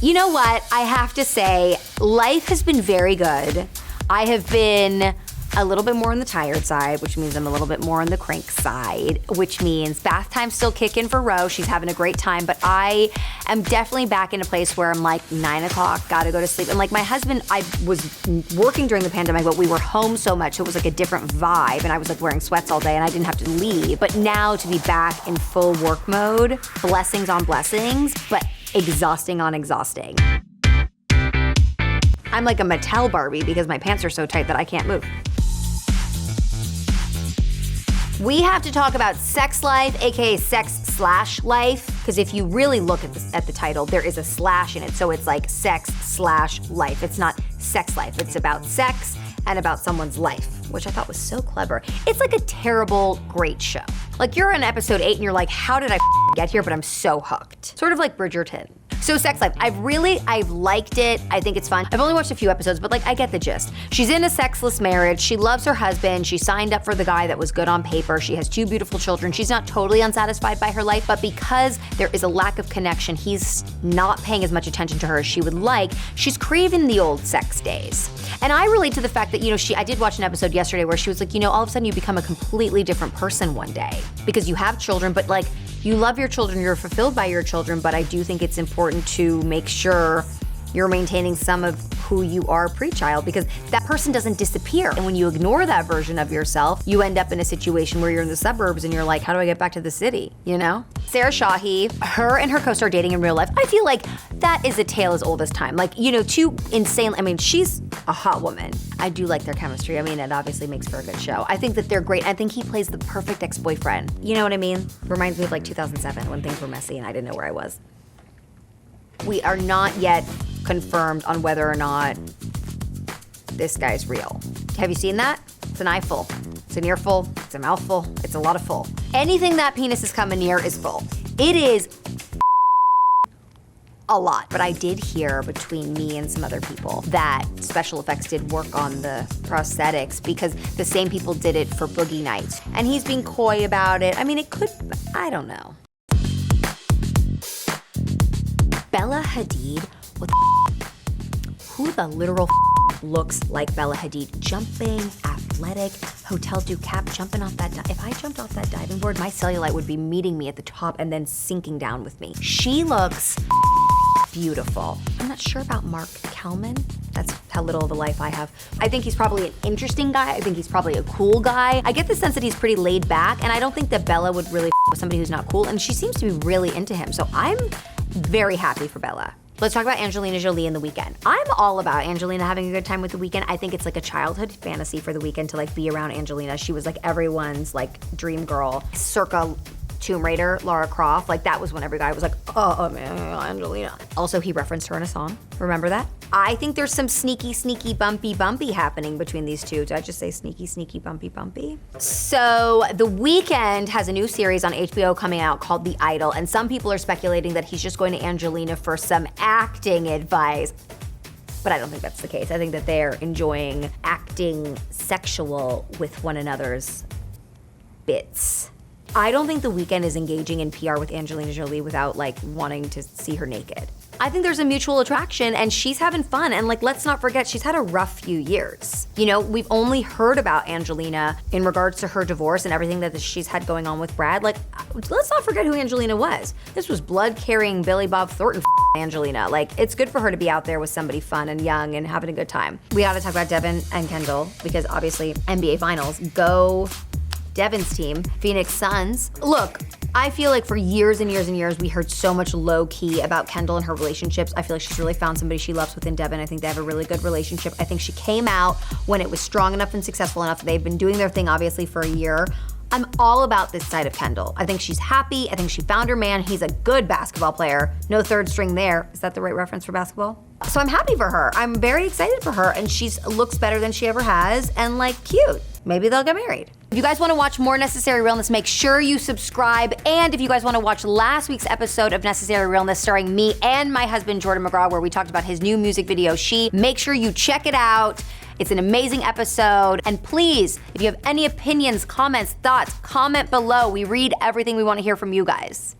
You know what? I have to say, life has been very good. I have been a little bit more on the tired side, which means I'm a little bit more on the crank side, which means bath time's still kicking for Rose. She's having a great time, but I am definitely back in a place where I'm like 9 o'clock, gotta go to sleep. And like my husband, I was working during the pandemic, but we were home so much, so it was like a different vibe, and I was like wearing sweats all day and I didn't have to leave. But now to be back in full work mode, blessings on blessings, but exhausting on exhausting. I'm like a Mattel Barbie because my pants are so tight that I can't move. We have to talk about sex life, AKA sex/life, because if you really look at the title, there is a slash in it, so it's like sex/life. It's not sex life, it's about sex and about someone's life, which I thought was so clever. It's like a terrible, great show. Like you're on episode 8 and you're like, how did I get here? But I'm so hooked. Sort of like Bridgerton. So sex life, I've liked it. I think it's fun. I've only watched a few episodes, but like I get the gist. She's in a sexless marriage. She loves her husband. She signed up for the guy that was good on paper. She has 2 beautiful children. She's not totally unsatisfied by her life, but because there is a lack of connection, he's not paying as much attention to her as she would like. She's craving the old sex days. And I relate to the fact that, you know, I did watch an episode yesterday where she was like, you know, all of a sudden you become a completely different person one day because you have children, but like, you love your children, you're fulfilled by your children, but I do think it's important to make sure you're maintaining some of who you are pre-child because that person doesn't disappear. And when you ignore that version of yourself, you end up in a situation where you're in the suburbs and you're like, how do I get back to the city, you know? Sarah Shahi, her and her co-star dating in real life, I feel like that is a tale as old as time. Like, you know, 2 insane, I mean, she's a hot woman. I do like their chemistry. I mean, it obviously makes for a good show. I think that they're great. I think he plays the perfect ex-boyfriend. You know what I mean? Reminds me of like 2007 when things were messy and I didn't know where I was. We are not yet confirmed on whether or not this guy's real. Have you seen that? It's an eyeful. It's an earful. It's a mouthful. It's a lot of full. Anything that penis is coming near is full. It is a lot. But I did hear between me and some other people that special effects did work on the prosthetics because the same people did it for Boogie Nights. And he's being coy about it. I mean, it could, I don't know. Bella Hadid, who the literal looks like Bella Hadid? Jumping, athletic, Hotel du Cap, jumping off that, if I jumped off that diving board, my cellulite would be meeting me at the top and then sinking down with me. She looks beautiful. I'm not sure about Mark Kalman. That's how little of a life I have. I think he's probably an interesting guy. I think he's probably a cool guy. I get the sense that he's pretty laid back, and I don't think that Bella would really with somebody who's not cool, and she seems to be really into him. So I'm very happy for Bella. Let's talk about Angelina Jolie in The Weeknd. I'm all about Angelina having a good time with The Weeknd. I think it's like a childhood fantasy for The Weeknd to like be around Angelina. She was like everyone's like dream girl, circa Tomb Raider, Lara Croft. Like that was when every guy was like, oh man, Angelina. Also, he referenced her in a song. Remember that? I think there's some sneaky, sneaky, bumpy happening between these two. Did I just say sneaky, sneaky, bumpy? So The Weeknd has a new series on HBO coming out called The Idol, and some people are speculating that he's just going to Angelina for some acting advice. But I don't think that's the case. I think that they're enjoying acting sexual with one another's bits. I don't think The Weeknd is engaging in PR with Angelina Jolie without like wanting to see her naked. I think there's a mutual attraction and she's having fun, and like, let's not forget, she's had a rough few years. You know, we've only heard about Angelina in regards to her divorce and everything that she's had going on with Brad. Like, let's not forget who Angelina was. This was blood-carrying Billy Bob Thornton Angelina. Like, it's good for her to be out there with somebody fun and young and having a good time. We gotta talk about Devin and Kendall because obviously NBA Finals. Go Devin's team, Phoenix Suns. Look, I feel like for years and years and years, we heard so much low-key about Kendall and her relationships. I feel like she's really found somebody she loves within Devin. I think they have a really good relationship. I think she came out when it was strong enough and successful enough. They've been doing their thing, obviously, for a year. I'm all about this side of Kendall. I think she's happy. I think she found her man. He's a good basketball player. No third string there. Is that the right reference for basketball? So I'm happy for her. I'm very excited for her, and she looks better than she ever has, and like cute. Maybe they'll get married. If you guys wanna watch more Necessary Realness, make sure you subscribe. And if you guys wanna watch last week's episode of Necessary Realness starring me and my husband, Jordan McGraw, where we talked about his new music video, She, make sure you check it out. It's an amazing episode. And please, if you have any opinions, comments, thoughts, comment below. We read everything. We wanna hear from you guys.